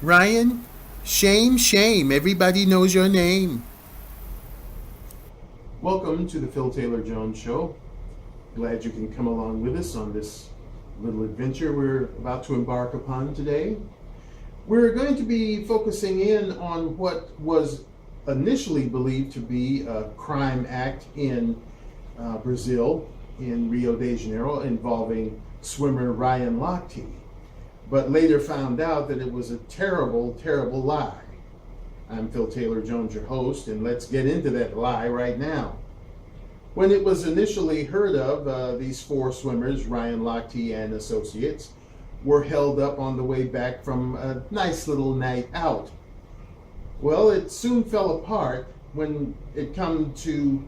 Ryan, shame, shame. Everybody knows your name. Welcome to the Phil Taylor Jones Show. Glad you can come along with us on this little adventure we're about to embark upon today. We're going to be focusing in on what was initially believed to be a crime act in Brazil, in RioDeJaneiro, involving swimmer Ryan Lochte, but later found out that it was a terrible, terrible lie. I'm Phil Taylor Jones, your host, and let's get into that lie right now. When it was initially heard of, these four swimmers, Ryan Lochte and associates, were held up on the way back from a nice little night out. Well, it soon fell apart when it come to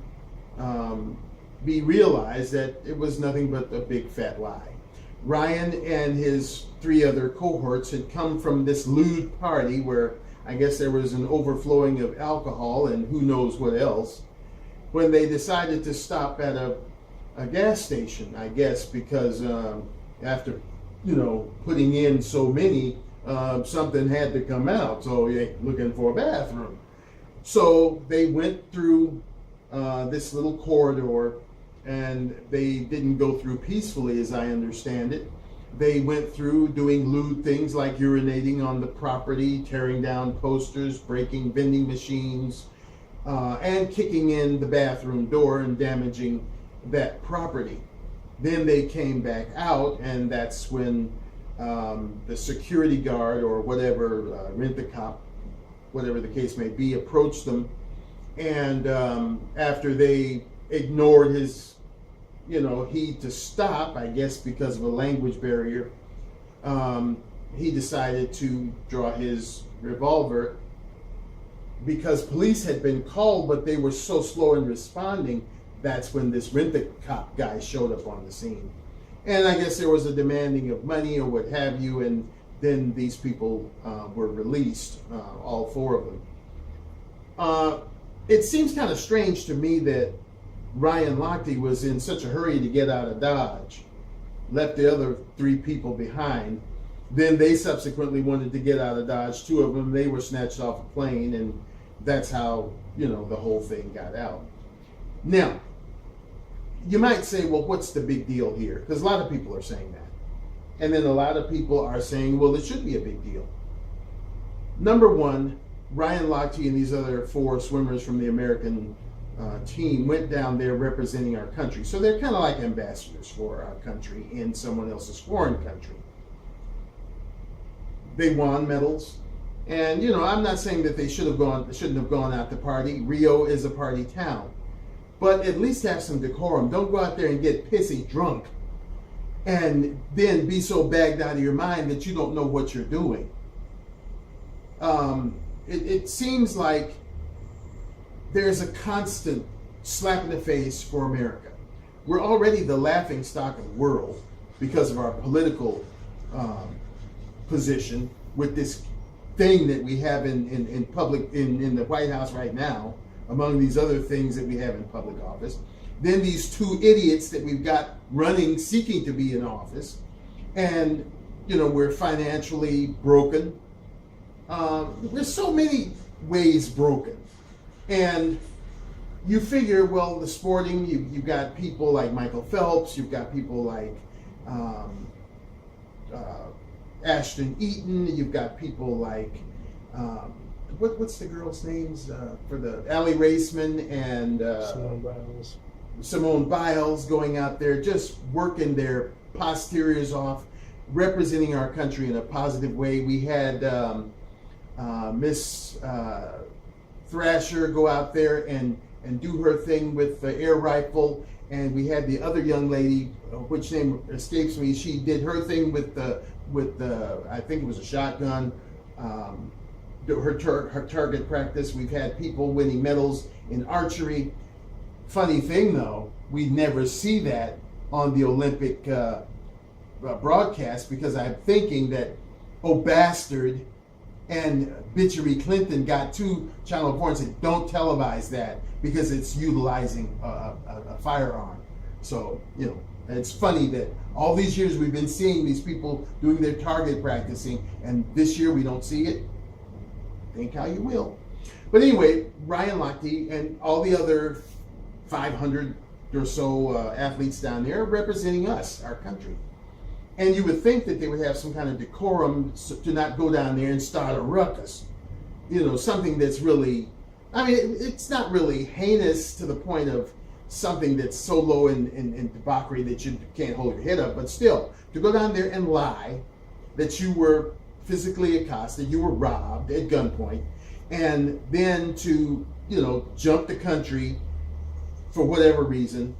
be realized that it was nothing but a big fat lie. Ryan and his three other cohorts had come from this lewd party where I guess there was an overflowing of alcohol and who knows what else, when they decided to stop at a gas station, I guess, because after putting in so many, something had to come out. So you're looking for a bathroom. So they went through this little corridor, and they didn't go through peacefully, as I understand it. They went through doing lewd things like urinating on the property, tearing down posters, breaking vending machines, and kicking in the bathroom door and damaging that property. Then they came back out, and that's when the security guard or whatever, rent-a-cop, whatever the case may be, approached them. And after they ignored his heed to stop, I guess because of a language barrier, he decided to draw his revolver. Because police had been called, but they were so slow in responding, that's when this rent-a-cop guy showed up on the scene. And I guess there was a demanding of money or what have you, and then these people were released, all four of them. It seems kind of strange to me that Ryan Lochte was in such a hurry to get out of Dodge, left the other three people behind. Then they subsequently wanted to get out of Dodge. Two of them, they were snatched off a plane, and that's how, the whole thing got out. Now, you might say, well, what's the big deal here? Because a lot of people are saying that. And then a lot of people are saying, well, it should be a big deal. Number one, Ryan Lochte and these other four swimmers from the American team went down there representing our country. So they're kind of like ambassadors for our country in someone else's foreign country. They won medals. And, I'm not saying that they shouldn't have gone out to party. Rio is a party town. But at least have some decorum. Don't go out there and get pissy drunk and then be so bagged out of your mind that you don't know what you're doing. It seems like there's a constant slap in the face for America. We're already the laughing stock of the world because of our political position with this thing that we have in public in the White House right now, among these other things that we have in public office. Then these two idiots that we've got running, seeking to be in office, and we're financially broken. We're so many ways broken. And you figure, well, the sporting, you've got people like Michael Phelps, you've got people like Ashton Eaton, you've got people like, what's the girls' names for the alley racemen, and Simone Biles going out there just working their posteriors off, representing our country in a positive way. We had Miss Thrasher go out there and do her thing with the air rifle, and we had the other young lady, which name escapes me. She did her thing with the I think it was a shotgun. Her target practice. We've had people winning medals in archery. Funny thing though, we never see that on the Olympic broadcast, because I'm thinking that Bastard and Bitchery Clinton got to Channel 4 and said, don't televise that because it's utilizing a firearm. So, And it's funny that all these years we've been seeing these people doing their target practicing, and this year we don't see it. Think how you will. But anyway, Ryan Lochte and all the other 500 or so athletes down there are representing us, our country. And you would think that they would have some kind of decorum to not go down there and start a ruckus. You know, something that's really, I mean, it's not really heinous to the point of something that's so low in debauchery that you can't hold your head up, but still, to go down there and lie that you were physically accosted, you were robbed at gunpoint, and then to, you know, jump the country for whatever reason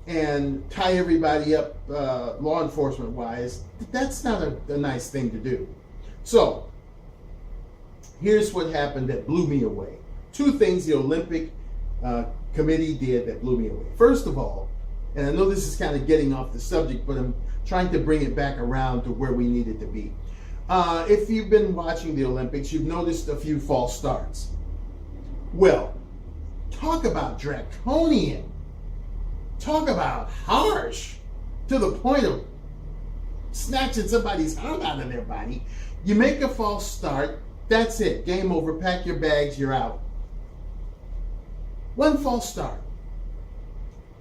and tie everybody up law enforcement wise, that's not a nice thing to do. So here's what happened that blew me away. Two things the Olympic committee did that blew me away. First of all, and I know this is kind of getting off the subject, but I'm trying to bring it back around to where we need it to be. If you've been watching the Olympics, you've noticed a few false starts. Well, talk about draconian. Talk about harsh to the point of snatching somebody's heart out of their body. You make a false start, that's it. Game over. Pack your bags, you're out. One false start.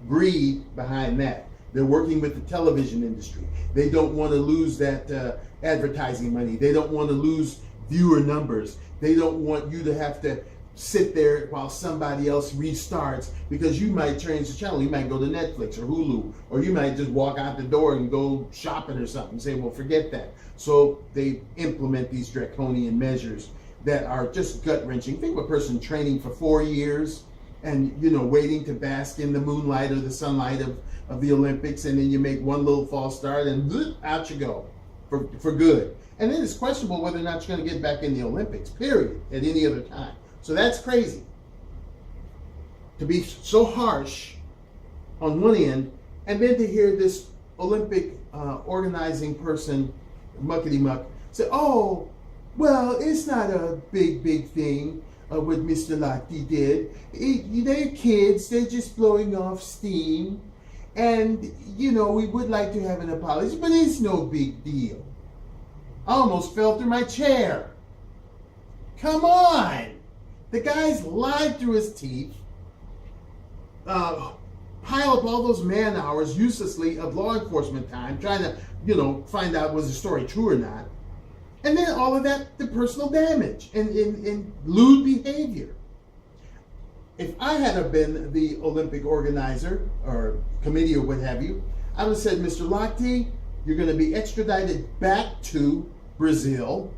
Greed behind that. They're working with the television industry. They don't want to lose that advertising money. They don't want to lose viewer numbers. They don't want you to have to sit there while somebody else restarts, because you might change the channel. You might go to Netflix or Hulu, or you might just walk out the door and go shopping or something and say, well, forget that. So they implement these draconian measures that are just gut-wrenching. Think of a person training for 4 years and, you know, waiting to bask in the moonlight or the sunlight of the Olympics, and then you make one little false start and out you go for good. And then it's questionable whether or not you're going to get back in the Olympics, period, at any other time. So that's crazy. To be so harsh on one end, and then to hear this Olympic organizing person, muckety-muck, say, oh, well, it's not a big thing what Mr. Lochte did. They're kids, they're just blowing off steam. And, you know, we would like to have an apology, but it's no big deal. I almost fell through my chair. Come on. The guy's lied through his teeth, pile up all those man hours uselessly of law enforcement time, trying to, you know, find out was the story true or not. And then all of that, the personal damage and lewd behavior. If I had been the Olympic organizer or committee or what have you, I would have said, Mr. Lochte, you're going to be extradited back to Brazil.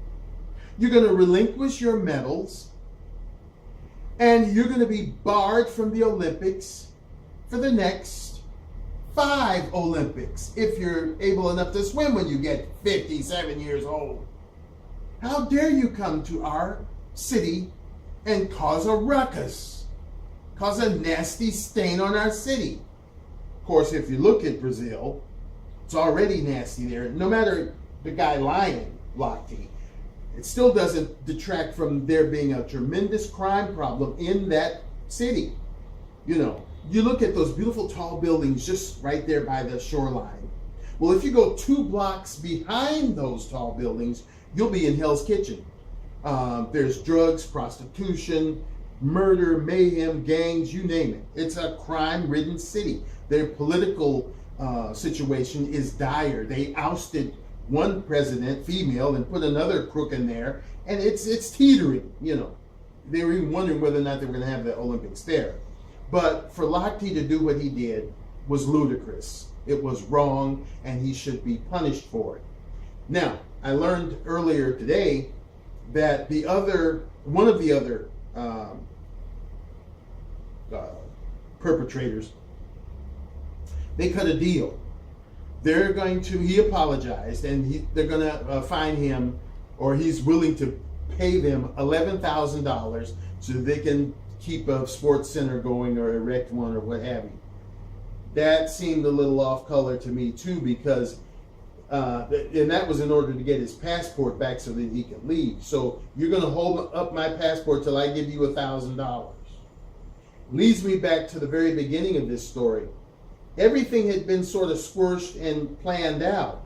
You're going to relinquish your medals. And you're going to be barred from the Olympics for the next 5 Olympics if you're able enough to swim when you get 57 years old. How dare you come to our city and cause a ruckus, cause a nasty stain on our city. Of course, if you look at Brazil, it's already nasty there. No matter the guy lying, Lochte, it still doesn't detract from there being a tremendous crime problem in that city. You know, you look at those beautiful tall buildings just right there by the shoreline. Well, if you go 2 blocks behind those tall buildings, you'll be in Hell's Kitchen. There's drugs, prostitution, murder, mayhem, gangs, you name it. It's a crime-ridden city. Their political situation is dire. They ousted one president, female, and put another crook in there, and it's teetering, you know. They were even wondering whether or not they were going to have the Olympics there. But for Lochte to do what he did was ludicrous. It was wrong, and he should be punished for it. Now, I learned earlier today that one of the other perpetrators, they cut a deal. He apologized, and they're going to fine him, or he's willing to pay them $11,000 so they can keep a sports center going or erect one or what have you. That seemed a little off color to me too, because and that was in order to get his passport back so that he could leave. So you're going to hold up my passport till I give you $1,000. Leads me back to the very beginning of this story. everything had been sort of squished and planned out.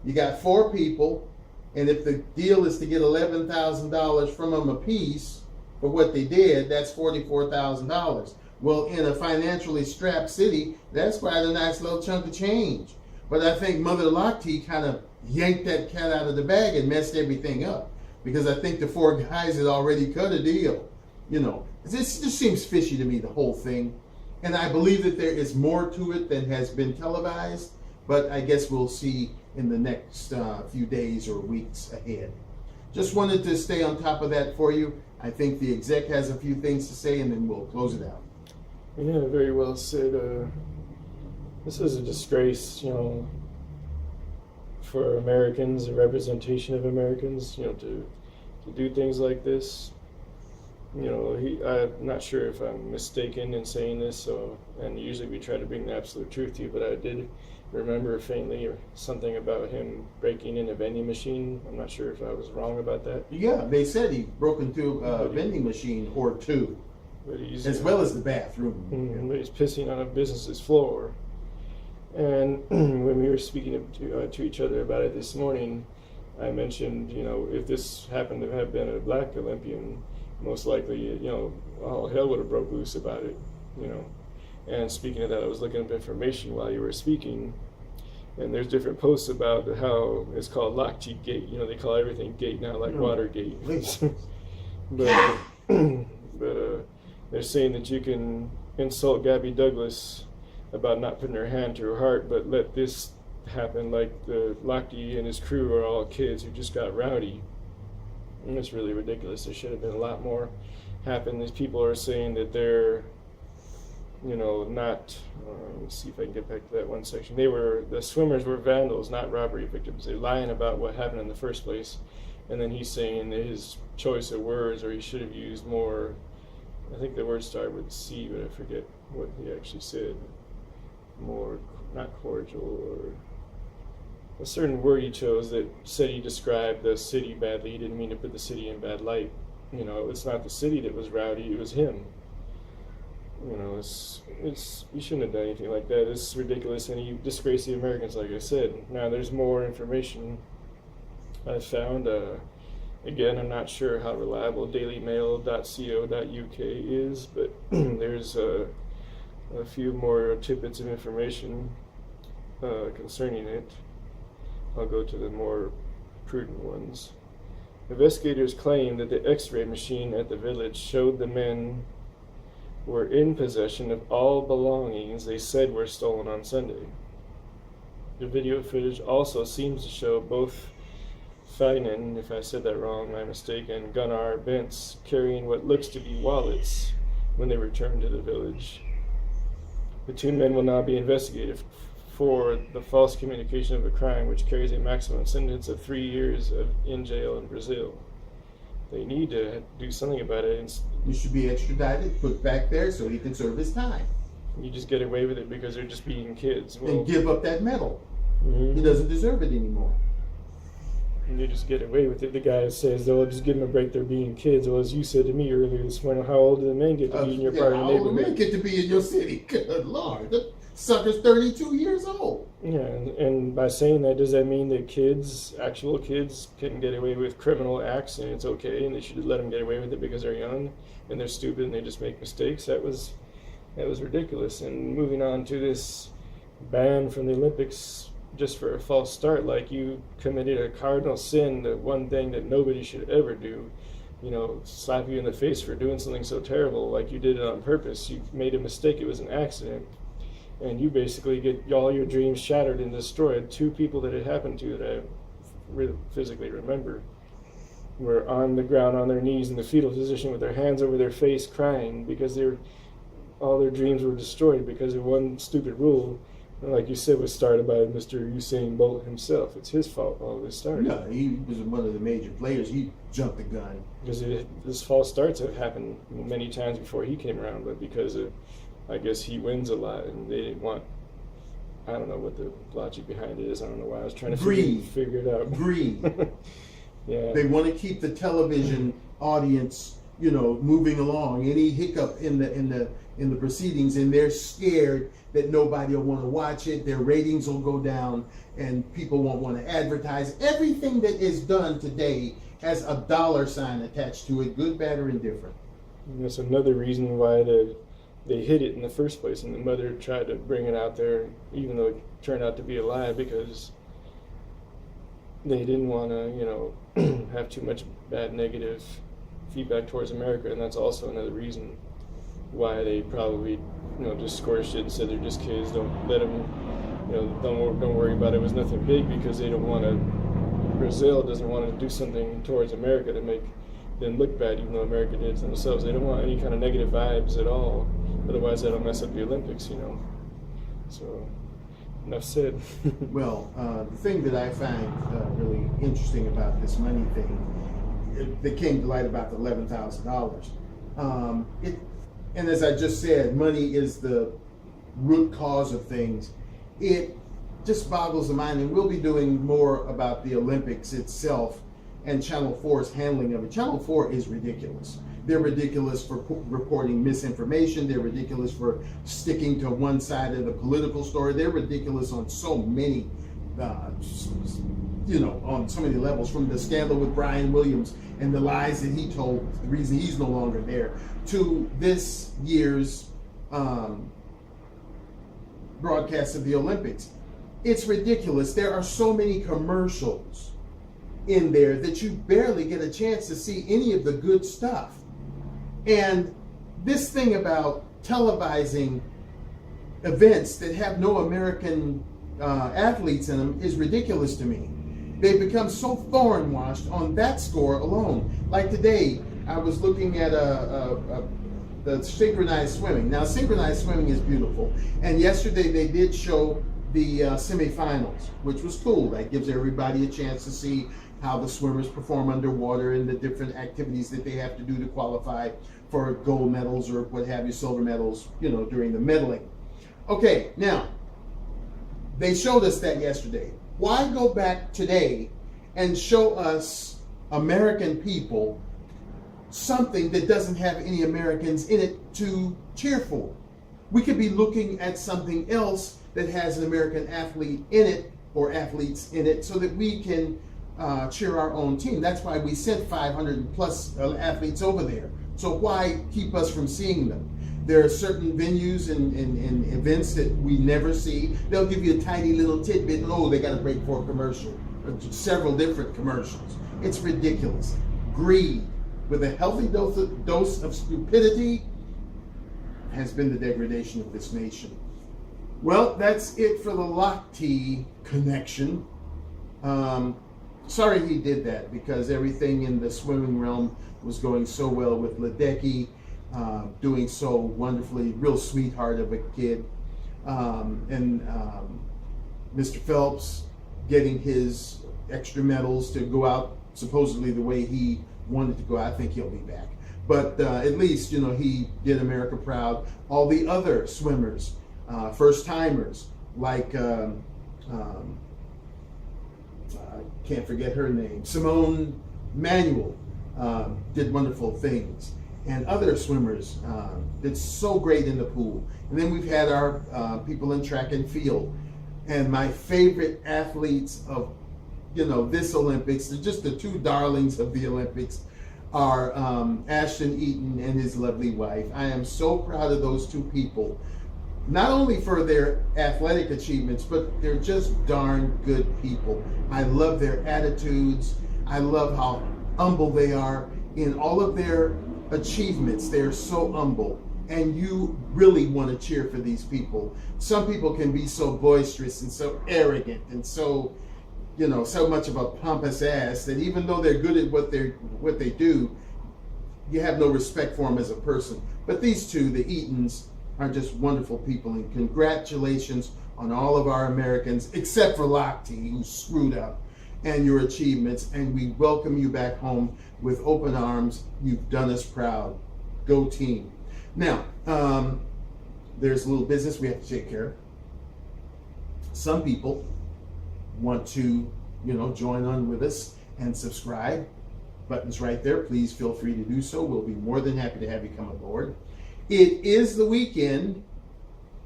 You got 4 people, and if the deal is to get $11,000 from them apiece for what they did, that's $44,000. Well, in a financially strapped city, that's quite a nice little chunk of change. But I think Mother Lochte kind of yanked that cat out of the bag and messed everything up, because I think the 4 guys had already cut a deal. You know, this just seems fishy to me, the whole thing. And I believe that there is more to it than has been televised, but I guess we'll see in the next few days or weeks ahead. Just wanted to stay on top of that for you. I think the exec has a few things to say, and then we'll close it out. Yeah, very well said. This is a disgrace, you know, for Americans, a representation of Americans, you know, to do things like this. You know, I'm not sure if I'm mistaken in saying this, and usually we try to bring the absolute truth to you, but I did remember faintly or something about him breaking in a vending machine. I'm not sure if I was wrong about that. Yeah, they said he broke into a vending machine or 2, as well as the bathroom. But he's pissing on a business's floor. And when we were speaking to each other about it this morning, I mentioned, you know, if this happened to have been a black Olympian, most likely, you know, all hell would have broke loose about it, you know. And speaking of that, I was looking up information while you were speaking, and there's different posts about how it's called Lochte Gate. You know, they call everything gate now, like Watergate. but they're saying that you can insult Gabby Douglas about not putting her hand to her heart, but let this happen, like the Lochte and his crew are all kids who just got rowdy. And it's really ridiculous. There should have been a lot more happen. These people are saying that they're, you know, not, let me see if I can get back to that one section. The swimmers were vandals, not robbery victims. They're lying about what happened in the first place. And then he's saying that his choice of words, or he should have used more, I think the word started with C, but I forget what he actually said. More, not cordial, or a certain word he chose that said he described the city badly. He didn't mean to put the city in bad light. You know, it's not the city that was rowdy, it was him. You know, it's you shouldn't have done anything like that. It's ridiculous, and you disgrace the Americans, like I said. Now, there's more information I found. Again, I'm not sure how reliable dailymail.co.uk is, but there's a few more tidbits of information concerning it. I'll go to the more prudent ones. Investigators claim that the X-ray machine at the village showed the men were in possession of all belongings they said were stolen on Sunday. The video footage also seems to show both Finan, if I said that wrong, my mistake, and Gunnar Bentz carrying what looks to be wallets when they returned to the village. The 2 men will now be investigated for the false communication of a crime, which carries a maximum sentence of 3 years in jail in Brazil. They need to do something about it. You should be extradited, put back there so he can serve his time. You just get away with it because they're just being kids. Well, and give up that medal. He doesn't deserve it anymore. And you just get away with it. The guy says, "Oh, just give them a break. They're being kids." Well, as you said to me earlier this morning, how old do the men get to be in your part of the neighborhood? How old do men get to be in your city? Good Lord. The sucker's 32 years old. Yeah, and by saying that, does that mean that kids, actual kids, can get away with criminal acts and it's okay and they should let them get away with it because they're young and they're stupid and they just make mistakes? That was ridiculous. And moving on to this ban from the Olympics just for a false start, like you committed a cardinal sin, the one thing that nobody should ever do, you know, slap you in the face for doing something so terrible, like you did it on purpose. You made a mistake, it was an accident. And you basically get all your dreams shattered and destroyed. 2 people that it happened to that I really physically remember were on the ground on their knees in the fetal position with their hands over their face crying because all their dreams were destroyed because of one stupid rule. And like you said, was started by Mr. Usain Bolt himself. It's his fault all this started. No, he was one of the major players. He jumped the gun. Because this false starts have happened many times before he came around, but because of, I guess he wins a lot, and they didn't want, I don't know what the logic behind it is. I don't know why I was trying to figure it out. Greed. Yeah. They want to keep the television audience moving along, any hiccup in the proceedings, and they're scared that nobody will want to watch it, their ratings will go down, and people won't want to advertise. Everything that is done today has a dollar sign attached to it, good, bad, or indifferent. And that's another reason why they hid it in the first place, and the mother tried to bring it out there, even though it turned out to be a lie, because they didn't want to, have too much bad negative feedback towards America, and that's also another reason why they probably, just squashed it and said they're just kids. Don't let them, don't worry about it. It was nothing big, because they don't want to. Brazil doesn't want to do something towards America to make them look bad, even though America did to themselves. They don't want any kind of negative vibes at all. Otherwise, that'll mess up the Olympics, So, enough said. Well, the thing that I find really interesting about this money thing, that came to light about the $11,000. And as I just said, money is the root cause of things. It just boggles the mind, and we'll be doing more about the Olympics itself and Channel 4's handling of it. Channel 4 is ridiculous. They're ridiculous for reporting misinformation. They're ridiculous for sticking to one side of the political story. They're ridiculous on so many, on so many levels, from the scandal with Brian Williams and the lies that he told, the reason he's no longer there, to this year's broadcast of the Olympics. It's ridiculous. There are so many commercials in there that you barely get a chance to see any of the good stuff. And this thing about televising events that have no American athletes in them is ridiculous to me. They've become so foreign washed on that score alone. Like today, I was looking at the synchronized swimming. Now, synchronized swimming is beautiful. And yesterday they did show the semifinals, which was cool. That gives everybody a chance to see how the swimmers perform underwater and the different activities that they have to do to qualify for gold medals or what have you, silver medals, during the medalling. Okay, now, they showed us that yesterday. Why go back today and show us American people something that doesn't have any Americans in it to cheer for? We could be looking at something else that has an American athlete in it or athletes in it so that we can cheer our own team. That's why we sent 500 plus athletes over there. So why keep us from seeing them? There are certain venues and events that we never see. They'll give you a tiny little tidbit. Oh, they got to break for a commercial, several different commercials. It's ridiculous. Greed with a healthy dose of stupidity has been the degradation of this nation. Well, that's it for the Lochte connection. Sorry he did that, because everything in the swimming realm was going so well with Ledecky, doing so wonderfully, real sweetheart of a kid. And Mr. Phelps getting his extra medals to go out supposedly the way he wanted to go. I think he'll be back. But at least, he did America proud. All the other swimmers, first timers, like I can't forget her name, Simone Manuel, did wonderful things. And other swimmers did so great in the pool. And then we've had our people in track and field. And my favorite athletes of this Olympics, they're just the two darlings of the Olympics, are Ashton Eaton and his lovely wife. I am so proud of those two people, not only for their athletic achievements, but they're just darn good people. I love their attitudes. I love how humble they are in all of their achievements. They're so humble, and you really want to cheer for these people. Some people can be so boisterous and so arrogant and so so much of a pompous ass that even though they're good at what they do, you have no respect for them as a person. But these two, the Eatons, are just wonderful people, and congratulations on all of our Americans, except for Lochte, who screwed up, and your achievements, and we welcome you back home with open arms. You've done us proud. Go team. Now, there's a little business we have to take care of. Some people want to, join on with us and subscribe. button's right there. Please feel free to do so. We'll be more than happy to have you come aboard. It is the weekend,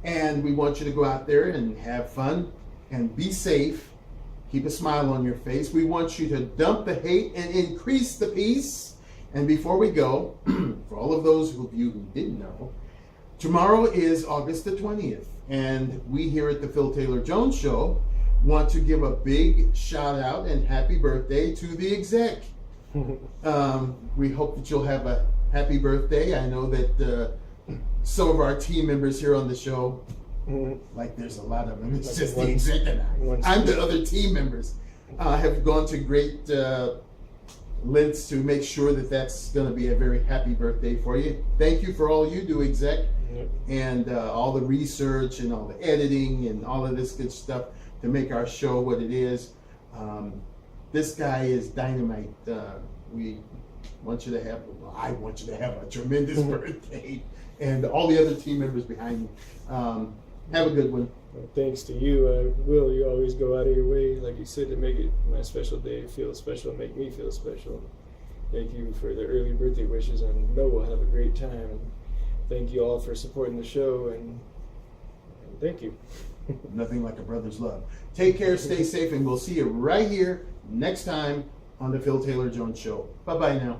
and we want you to go out there and have fun and be safe. Keep a smile on your face. We want you to dump the hate and increase the peace. And before we go, for all of those of you who didn't know, tomorrow is August the 20th, and we here at the Phil Taylor Jones Show want to give a big shout out and happy birthday to the exec. We hope that you'll have a happy birthday. I know that some of our team members here on the show, like there's a lot of them, it's like just the exec and I'm the other team members, have gone to great lengths to make sure that that's going to be a very happy birthday for you. Thank you for all you do, exec, and all the research and all the editing and all of this good stuff to make our show what it is. This guy is dynamite. We want you to have, well, I want you to have a tremendous birthday, and all the other team members behind me. Have a good one. Well, thanks to you, Will. You always go out of your way, like you said, to make it my special day feel special, and make me feel special. Thank you for the early birthday wishes, and know we'll have a great time. And thank you all for supporting the show, and thank you. Nothing like a brother's love. Take care, stay safe, and we'll see you right here next time on the Phil Taylor Jones Show. Bye-bye now.